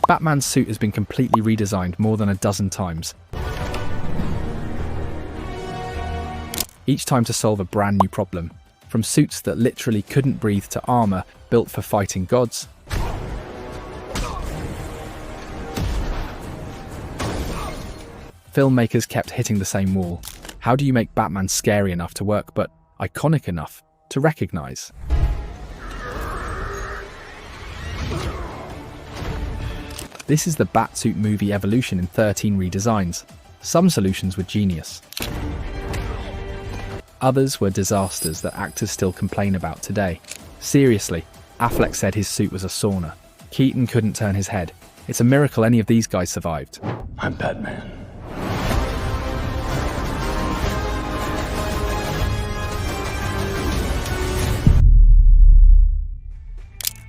Batman's suit has been completely redesigned more than a dozen times, each time to solve a brand new problem. From suits that literally couldn't breathe to armor built for fighting gods. Filmmakers kept hitting the same wall. How do you make Batman scary enough to work but iconic enough to recognize? This is the Batsuit movie evolution in 13 redesigns. Some solutions were genius. Others were disasters that actors still complain about today. Seriously, Affleck said his suit was a sauna. Keaton couldn't turn his head. It's a miracle any of these guys survived. I'm Batman.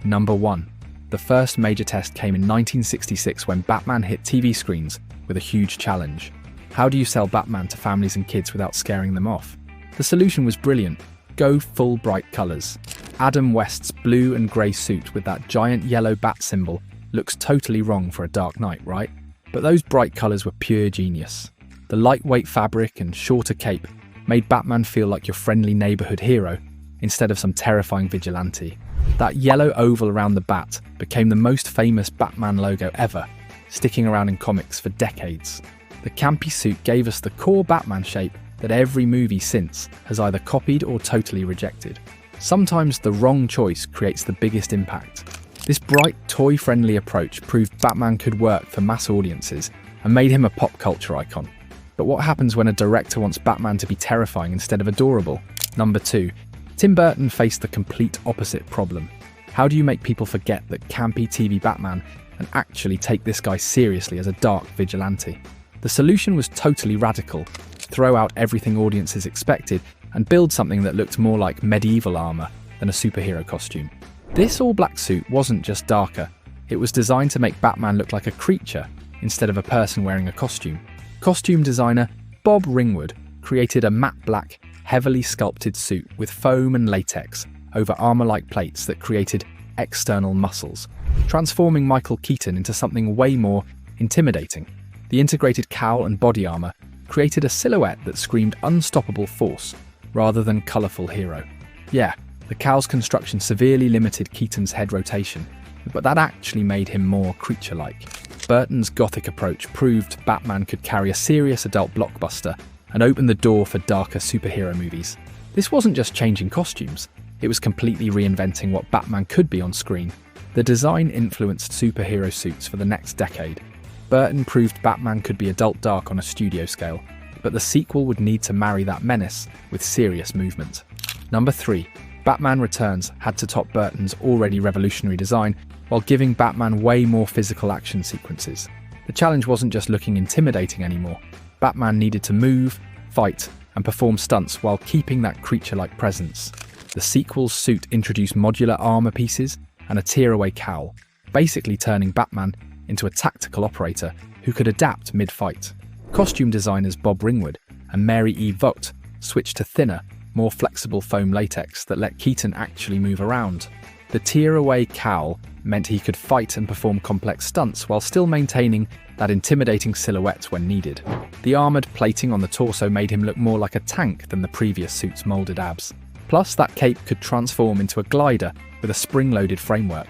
Number 1. The first major test came in 1966 when Batman hit TV screens with a huge challenge. How do you sell Batman to families and kids without scaring them off? The solution was brilliant. Go full bright colours. Adam West's blue and grey suit with that giant yellow bat symbol looks totally wrong for a Dark Knight, right? But those bright colours were pure genius. The lightweight fabric and shorter cape made Batman feel like your friendly neighbourhood hero instead of some terrifying vigilante. That yellow oval around the bat became the most famous Batman logo ever, sticking around in comics for decades. The campy suit gave us the core Batman shape that every movie since has either copied or totally rejected. Sometimes the wrong choice creates the biggest impact. This bright, toy-friendly approach proved Batman could work for mass audiences and made him a pop culture icon. But what happens when a director wants Batman to be terrifying instead of adorable? Number 2. Tim Burton faced the complete opposite problem. How do you make people forget that campy TV Batman and actually take this guy seriously as a dark vigilante? The solution was totally radical. Throw out everything audiences expected and build something that looked more like medieval armor than a superhero costume. This all-black suit wasn't just darker, it was designed to make Batman look like a creature instead of a person wearing a costume. Costume designer Bob Ringwood created a matte black, heavily sculpted suit with foam and latex over armor-like plates that created external muscles, transforming Michael Keaton into something way more intimidating. The integrated cowl and body armor created a silhouette that screamed unstoppable force rather than colourful hero. Yeah, the cowl's construction severely limited Keaton's head rotation, but that actually made him more creature-like. Burton's gothic approach proved Batman could carry a serious adult blockbuster and open the door for darker superhero movies. This wasn't just changing costumes, it was completely reinventing what Batman could be on screen. The design influenced superhero suits for the next decade. Burton proved Batman could be adult dark on a studio scale, but the sequel would need to marry that menace with serious movement. Number 3. Batman Returns had to top Burton's already revolutionary design while giving Batman way more physical action sequences. The challenge wasn't just looking intimidating anymore. Batman needed to move, fight, and perform stunts while keeping that creature-like presence. The sequel's suit introduced modular armor pieces and a tear-away cowl, basically turning Batman into a tactical operator who could adapt mid-fight. Costume designers Bob Ringwood and Mary E. Vogt switched to thinner, more flexible foam latex that let Keaton actually move around. The tear-away cowl meant he could fight and perform complex stunts while still maintaining that intimidating silhouette when needed. The armoured plating on the torso made him look more like a tank than the previous suit's moulded abs. Plus, that cape could transform into a glider with a spring-loaded framework.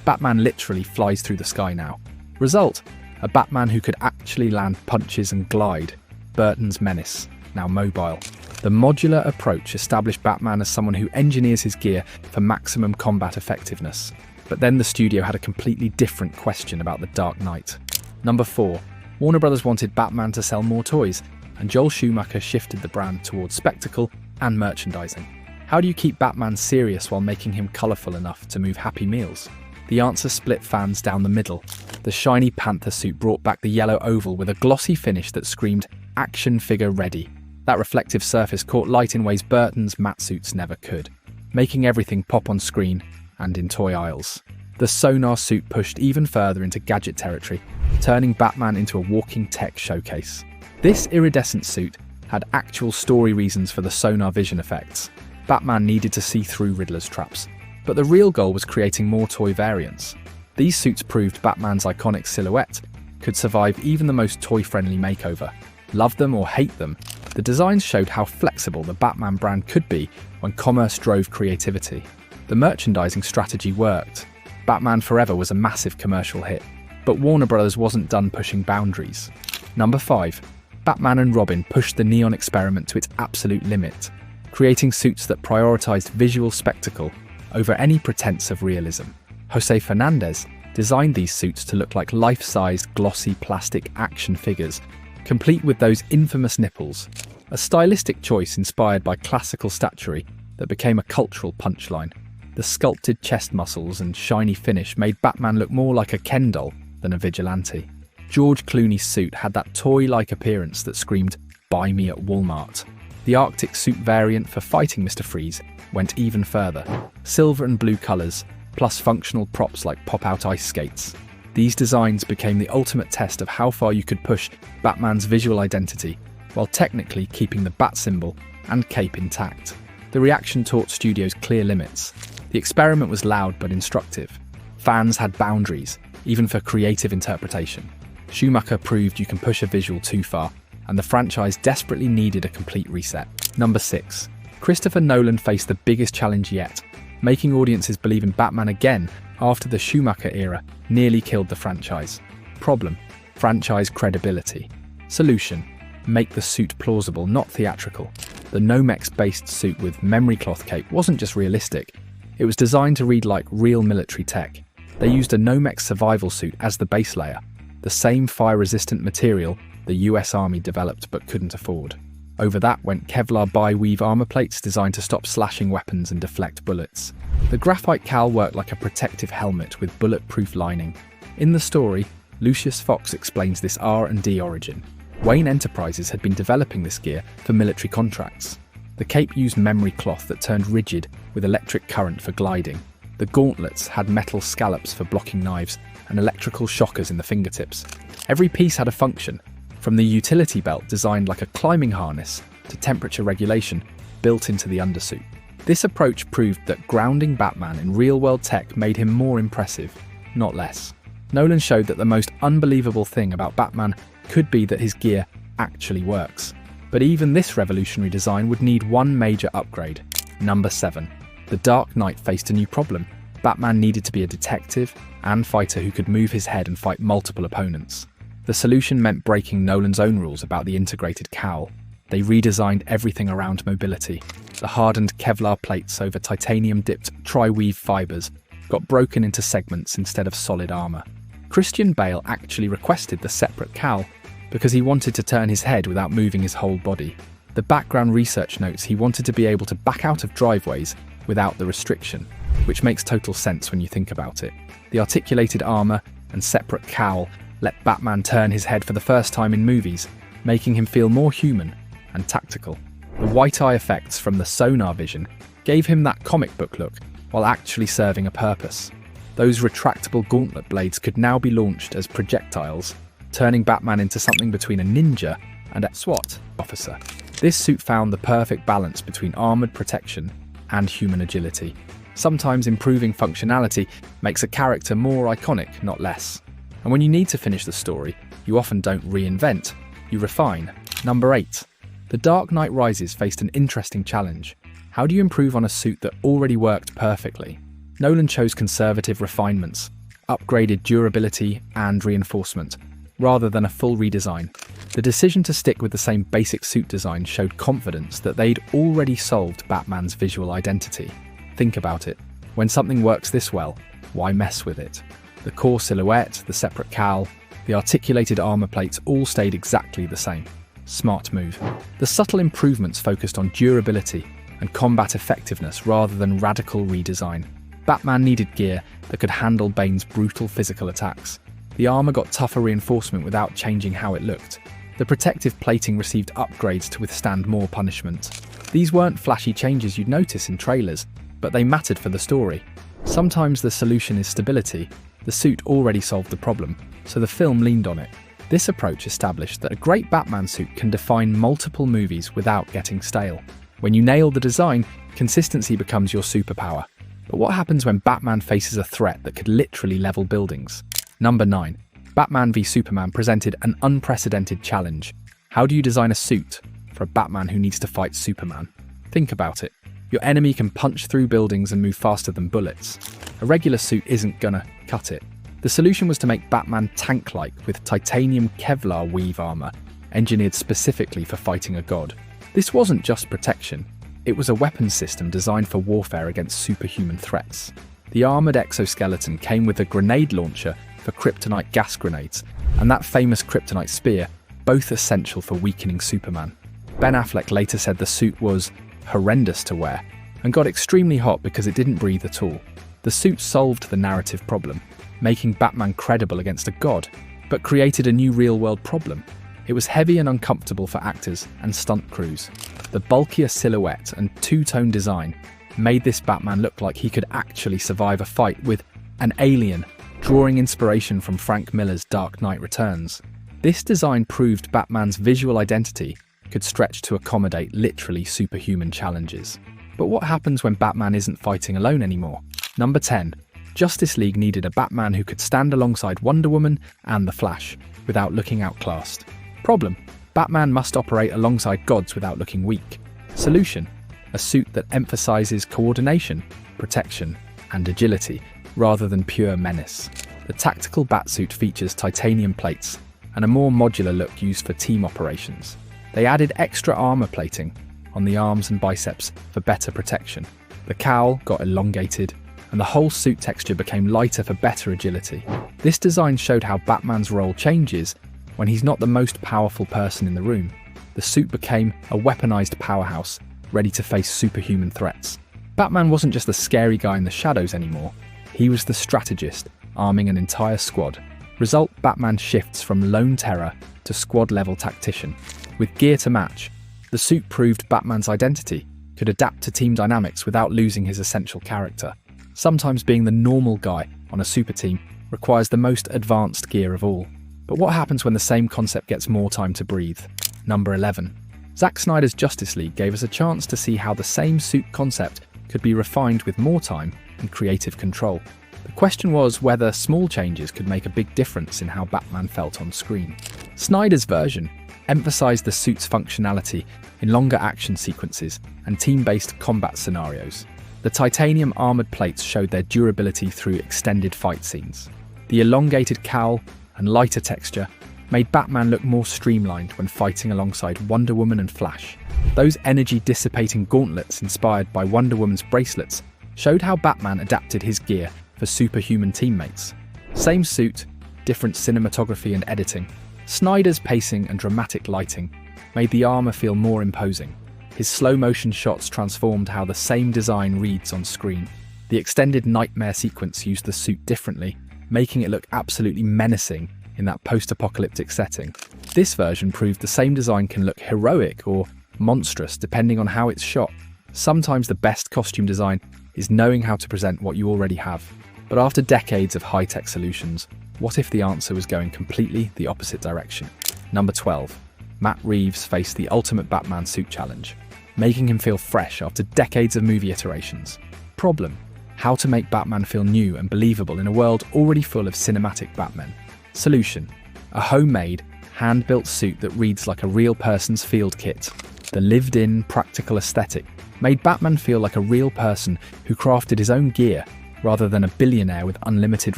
Batman literally flies through the sky now. Result: a Batman who could actually land punches and glide. Burton's menace, now mobile. The modular approach established Batman as someone who engineers his gear for maximum combat effectiveness. But then the studio had a completely different question about The Dark Knight. Number 4. Warner Brothers wanted Batman to sell more toys, and Joel Schumacher shifted the brand towards spectacle and merchandising. How do you keep Batman serious while making him colourful enough to move Happy Meals? The answer split fans down the middle. The shiny Panther suit brought back the yellow oval with a glossy finish that screamed action figure ready. That reflective surface caught light in ways Burton's matte suits never could, making everything pop on screen and in toy aisles. The sonar suit pushed even further into gadget territory, turning Batman into a walking tech showcase. This iridescent suit had actual story reasons for the sonar vision effects. Batman needed to see through Riddler's traps, but the real goal was creating more toy variants. These suits proved Batman's iconic silhouette could survive even the most toy-friendly makeover. Love them or hate them, the designs showed how flexible the Batman brand could be when commerce drove creativity. The merchandising strategy worked. Batman Forever was a massive commercial hit, but Warner Bros. Wasn't done pushing boundaries. Number 5. Batman and Robin pushed the neon experiment to its absolute limit, creating suits that prioritized visual spectacle over any pretense of realism. Jose Fernandez designed these suits to look like life-sized, glossy plastic action figures, complete with those infamous nipples, a stylistic choice inspired by classical statuary that became a cultural punchline. The sculpted chest muscles and shiny finish made Batman look more like a Ken doll than a vigilante. George Clooney's suit had that toy-like appearance that screamed, "Buy me at Walmart." The Arctic suit variant for fighting Mr. Freeze went even further. Silver and blue colours, plus functional props like pop-out ice skates. These designs became the ultimate test of how far you could push Batman's visual identity, while technically keeping the bat symbol and cape intact. The reaction taught studios clear limits. The experiment was loud but instructive. Fans had boundaries, even for creative interpretation. Schumacher proved you can push a visual too far, and the franchise desperately needed a complete reset. Number 6. Christopher Nolan faced the biggest challenge yet, making audiences believe in Batman again after the Schumacher era nearly killed the franchise. Problem: franchise credibility. Solution: make the suit plausible, not theatrical. The Nomex-based suit with memory cloth cape wasn't just realistic, it was designed to read like real military tech. They used a Nomex survival suit as the base layer, the same fire-resistant material the US Army developed but couldn't afford. Over that went Kevlar bi-weave armor plates designed to stop slashing weapons and deflect bullets. The graphite cowl worked like a protective helmet with bulletproof lining. In the story, Lucius Fox explains this R&D origin. Wayne Enterprises had been developing this gear for military contracts. The cape used memory cloth that turned rigid with electric current for gliding. The gauntlets had metal scallops for blocking knives and electrical shockers in the fingertips. Every piece had a function, from the utility belt designed like a climbing harness to temperature regulation built into the undersuit. This approach proved that grounding Batman in real-world tech made him more impressive, not less. Nolan showed that the most unbelievable thing about Batman could be that his gear actually works. But even this revolutionary design would need one major upgrade. Number 7. The Dark Knight faced a new problem. Batman needed to be a detective and fighter who could move his head and fight multiple opponents. The solution meant breaking Nolan's own rules about the integrated cowl. They redesigned everything around mobility. The hardened Kevlar plates over titanium-dipped tri-weave fibers got broken into segments instead of solid armor. Christian Bale actually requested the separate cowl because he wanted to turn his head without moving his whole body. The background research notes he wanted to be able to back out of driveways without the restriction, which makes total sense when you think about it. The articulated armor and separate cowl let Batman turn his head for the first time in movies, making him feel more human and tactical. The white eye effects from the sonar vision gave him that comic book look while actually serving a purpose. Those retractable gauntlet blades could now be launched as projectiles, turning Batman into something between a ninja and a SWAT officer. This suit found the perfect balance between armored protection and human agility. Sometimes improving functionality makes a character more iconic, not less. And when you need to finish the story, you often don't reinvent, you refine. Number 8. The Dark Knight Rises faced an interesting challenge. How do you improve on a suit that already worked perfectly? Nolan chose conservative refinements, upgraded durability and reinforcement, rather than a full redesign. The decision to stick with the same basic suit design showed confidence that they'd already solved Batman's visual identity. Think about it. When something works this well, why mess with it? The core silhouette, the separate cowl, the articulated armor plates all stayed exactly the same. Smart move. The subtle improvements focused on durability and combat effectiveness rather than radical redesign. Batman needed gear that could handle Bane's brutal physical attacks. The armor got tougher reinforcement without changing how it looked. The protective plating received upgrades to withstand more punishment. These weren't flashy changes you'd notice in trailers, but they mattered for the story. Sometimes the solution is stability. The suit already solved the problem, so the film leaned on it. This approach established that a great Batman suit can define multiple movies without getting stale. When you nail the design, consistency becomes your superpower. But what happens when Batman faces a threat that could literally level buildings? Number 9. Batman v Superman presented an unprecedented challenge. How do you design a suit for a Batman who needs to fight Superman? Think about it. Your enemy can punch through buildings and move faster than bullets. A regular suit isn't gonna cut it. The solution was to make Batman tank-like with titanium Kevlar weave armor, engineered specifically for fighting a god. This wasn't just protection, it was a weapons system designed for warfare against superhuman threats. The armored exoskeleton came with a grenade launcher for kryptonite gas grenades, and that famous kryptonite spear, both essential for weakening Superman. Ben Affleck later said the suit was horrendous to wear, and got extremely hot because it didn't breathe at all. The suit solved the narrative problem, making Batman credible against a god, but created a new real-world problem. It was heavy and uncomfortable for actors and stunt crews. The bulkier silhouette and two-tone design made this Batman look like he could actually survive a fight with an alien, drawing inspiration from Frank Miller's Dark Knight Returns. This design proved Batman's visual identity could stretch to accommodate literally superhuman challenges. But what happens when Batman isn't fighting alone anymore? Number 10. Justice League needed a Batman who could stand alongside Wonder Woman and the Flash without looking outclassed. Problem: Batman must operate alongside gods without looking weak. Solution: a suit that emphasizes coordination, protection, and agility, rather than pure menace. The tactical Batsuit features titanium plates and a more modular look used for team operations. They added extra armor plating on the arms and biceps for better protection. The cowl got elongated, and the whole suit texture became lighter for better agility. This design showed how Batman's role changes when he's not the most powerful person in the room. The suit became a weaponized powerhouse, ready to face superhuman threats. Batman wasn't just the scary guy in the shadows anymore, he was the strategist, arming an entire squad. Result: Batman shifts from lone terror to squad-level tactician. With gear to match, the suit proved Batman's identity could adapt to team dynamics without losing his essential character. Sometimes being the normal guy on a super team requires the most advanced gear of all. But what happens when the same concept gets more time to breathe? Number 11. Zack Snyder's Justice League gave us a chance to see how the same suit concept could be refined with more time and creative control. The question was whether small changes could make a big difference in how Batman felt on screen. Snyder's version emphasized the suit's functionality in longer action sequences and team-based combat scenarios. The titanium armored plates showed their durability through extended fight scenes. The elongated cowl and lighter texture made Batman look more streamlined when fighting alongside Wonder Woman and Flash. Those energy-dissipating gauntlets inspired by Wonder Woman's bracelets showed how Batman adapted his gear for superhuman teammates. Same suit, different cinematography and editing. Snyder's pacing and dramatic lighting made the armor feel more imposing. His slow-motion shots transformed how the same design reads on screen. The extended nightmare sequence used the suit differently, making it look absolutely menacing in that post-apocalyptic setting. This version proved the same design can look heroic or monstrous depending on how it's shot. Sometimes the best costume design is knowing how to present what you already have. But after decades of high-tech solutions, what if the answer was going completely the opposite direction? Number 12. Matt Reeves faced the ultimate Batman suit challenge, making him feel fresh after decades of movie iterations. Problem: how to make Batman feel new and believable in a world already full of cinematic Batmen. Solution: a homemade, hand-built suit that reads like a real person's field kit. The lived-in, practical aesthetic made Batman feel like a real person who crafted his own gear rather than a billionaire with unlimited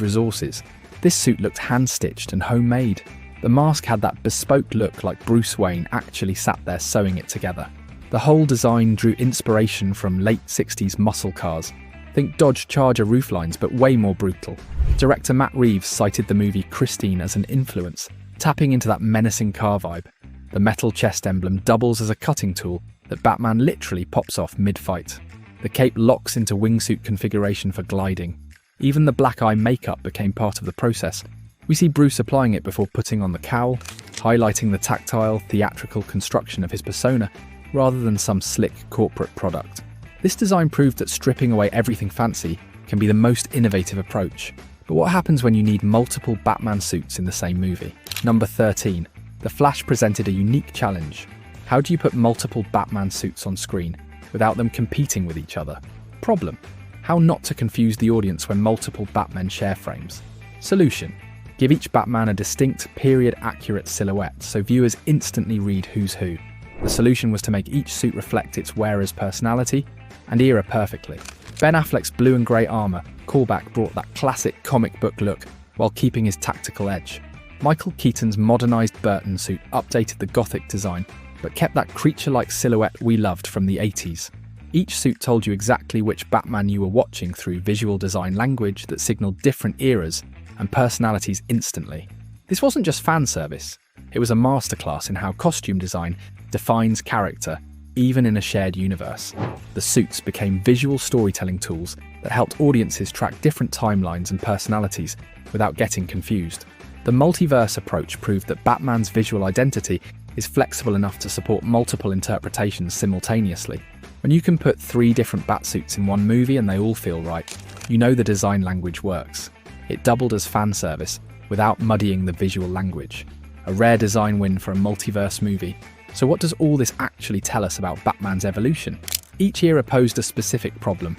resources. This suit looked hand-stitched and homemade. The mask had that bespoke look like Bruce Wayne actually sat there sewing it together. The whole design drew inspiration from late 60s muscle cars. Think Dodge Charger rooflines, but way more brutal. Director Matt Reeves cited the movie Christine as an influence, tapping into that menacing car vibe. The metal chest emblem doubles as a cutting tool that Batman literally pops off mid-fight. The cape locks into wingsuit configuration for gliding. Even the black eye makeup became part of the process. We see Bruce applying it before putting on the cowl, highlighting the tactile, theatrical construction of his persona rather than some slick corporate product. This design proved that stripping away everything fancy can be the most innovative approach. But what happens when you need multiple Batman suits in the same movie? Number 13. The Flash presented a unique challenge. How do you put multiple Batman suits on screen without them competing with each other? Problem: How not to confuse the audience when multiple Batmen share frames. Solution: give each Batman a distinct, period-accurate silhouette so viewers instantly read who's who. The solution was to make each suit reflect its wearer's personality and era perfectly. Ben Affleck's blue and grey armour callback brought that classic comic book look while keeping his tactical edge. Michael Keaton's modernised Burton suit updated the gothic design but kept that creature-like silhouette we loved from the 80s. Each suit told you exactly which Batman you were watching through visual design language that signaled different eras and personalities instantly. This wasn't just fan service, it was a masterclass in how costume design defines character, even in a shared universe. The suits became visual storytelling tools that helped audiences track different timelines and personalities without getting confused. The multiverse approach proved that Batman's visual identity is flexible enough to support multiple interpretations simultaneously. When you can put 3 different Batsuits in one movie and they all feel right, you know the design language works. It doubled as fan service without muddying the visual language. A rare design win for a multiverse movie. So what does all this actually tell us about Batman's evolution? Each era posed a specific problem: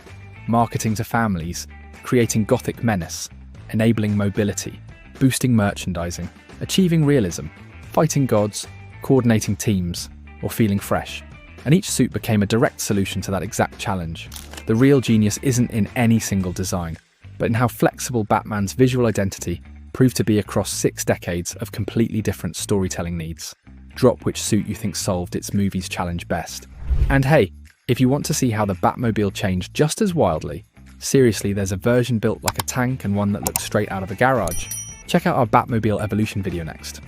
marketing to families, creating gothic menace, enabling mobility, boosting merchandising, achieving realism, fighting gods, coordinating teams, or feeling fresh. And each suit became a direct solution to that exact challenge. The real genius isn't in any single design, but in how flexible Batman's visual identity proved to be across 6 decades of completely different storytelling needs. Drop which suit you think solved its movie's challenge best. And hey, if you want to see how the Batmobile changed just as wildly, seriously, there's a version built like a tank and one that looks straight out of a garage. Check out our Batmobile evolution video next.